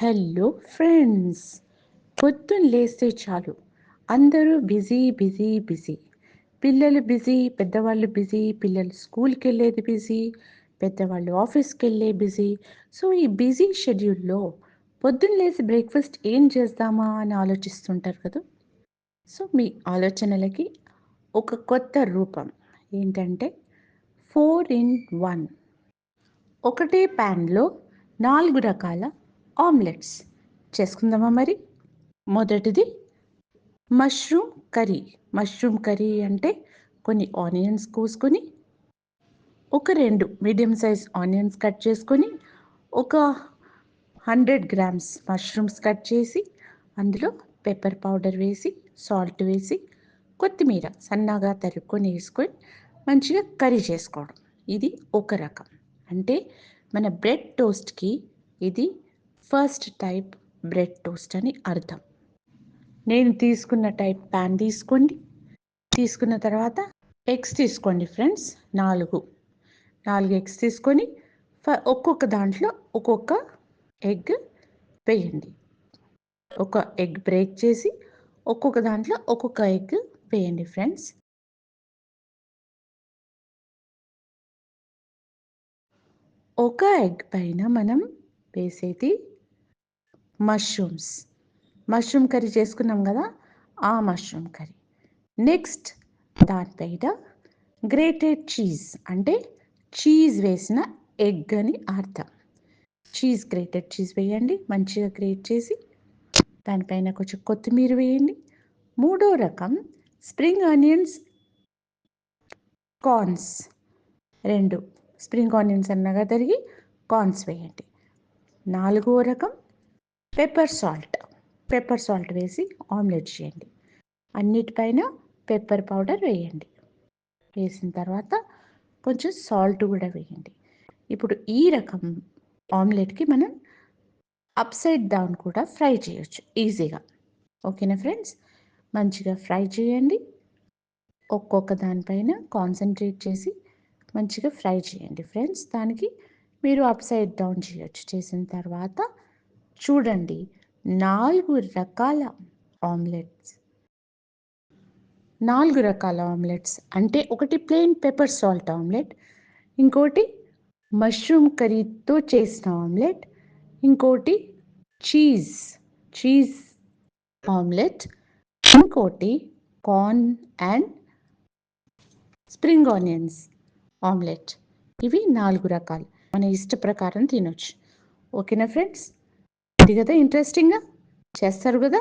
Hello friends, పొద్దున్న లేస్తే చాలు అందరూ బిజీ బిజీ బిజీ. పిల్లలు బిజీ, పెద్దవాళ్ళు బిజీ. పిల్లలు స్కూల్కి వెళ్ళేది బిజీ, పెద్దవాళ్ళు ఆఫీస్కి వెళ్ళే బిజీ. సో ఈ బిజీ షెడ్యూల్లో పొద్దున్న లేసి బ్రేక్ఫాస్ట్ ఏం చేద్దామా అని ఆలోచిస్తుంటారు కదా. సో మీ ఆలోచనలకి ఒక కొత్త రూపం ఏంటంటే 4 in 1. ఒకటే ప్యాన్లో 4 రకాల ఆమ్లెట్స్ చేసుకుందామా మరి. మొదటిది మష్రూమ్ కర్రీ. మష్రూమ్ కర్రీ అంటే కొన్ని ఆనియన్స్ కోసుకొని, ఒక 2 మీడియం సైజ్ ఆనియన్స్ కట్ చేసుకొని, ఒక 100 గ్రామ్స్ మష్రూమ్స్ కట్ చేసి, అందులో పెప్పర్ పౌడర్ వేసి, సాల్ట్ వేసి, కొత్తిమీర సన్నగా తరుక్కొని వేసుకొని మంచిగా కర్రీ చేసుకోవడం. ఇది ఒక రకం. అంటే మన బ్రెడ్ టోస్ట్కి ఇది ఫస్ట్ టైప్ బ్రెడ్ టోస్ట్ అని అర్థం. నేను తీసుకున్న టైప్ ప్యాన్ తీసుకోండి. తీసుకున్న తర్వాత ఎగ్స్ తీసుకోండి ఫ్రెండ్స్. 4 ఎగ్స్ తీసుకొని ఒక్కొక్క దాంట్లో ఒక్కొక్క ఎగ్ వేయండి. ఒక ఎగ్ బ్రేక్ చేసి ఒక్కొక్క దాంట్లో ఒక్కొక్క ఎగ్ వేయండి ఫ్రెండ్స్. ఒక ఎగ్ పైన మనం వేసేది మష్రూమ్ కర్రీ చేసుకున్నాం కదా, ఆ మష్రూమ్ కర్రీ. నెక్స్ట్ దానిపైన గ్రేటెడ్ చీజ్, అంటే చీజ్ వేసిన ఎగ్ అని అర్థం. గ్రేటెడ్ చీజ్ వేయండి, మంచిగా గ్రేట్ చేసి దానిపైన కొంచెం కొత్తిమీర వేయండి. మూడో రకం spring onions, corns. 2 spring onions అన్నగా తరిగి కార్న్స్ వేయండి. 4వ రకం పెప్పర్ సాల్ట్ వేసి ఆమ్లెట్ చేయండి. అన్నిటిపైన పెప్పర్ పౌడర్ వేయండి. వేసిన తర్వాత కొంచెం సాల్ట్ కూడా వేయండి. ఇప్పుడు ఈ రకం ఆమ్లెట్కి మనం అప్సైడ్ డౌన్ కూడా ఫ్రై చేయొచ్చు ఈజీగా. ఓకేనా ఫ్రెండ్స్, మంచిగా ఫ్రై చేయండి. ఒక్కొక్క దానిపైన కాన్సన్ట్రేట్ చేసి మంచిగా ఫ్రై చేయండి ఫ్రెండ్స్. దానికి మీరు అప్సైడ్ డౌన్ చేయొచ్చు. చేసిన తర్వాత చూడండి, 4 రకాల ఆమ్లెట్స్ అంటే ఒకటి ప్లెయిన్ పెప్పర్ సాల్ట్ ఆమ్లెట్, ఇంకోటి మష్రూమ్ కర్రీతో చేసిన ఆమ్లెట్, ఇంకోటి చీజ్ ఆమ్లెట్, ఇంకోటి corn and spring onions omelette. ఇవి 4 రకాలు. మన ఇష్ట ప్రకారం తినొచ్చు. ఓకేనా ఫ్రెండ్స్, ఇది కదా ఇంట్రెస్టింగ్గా చేస్తారు కదా.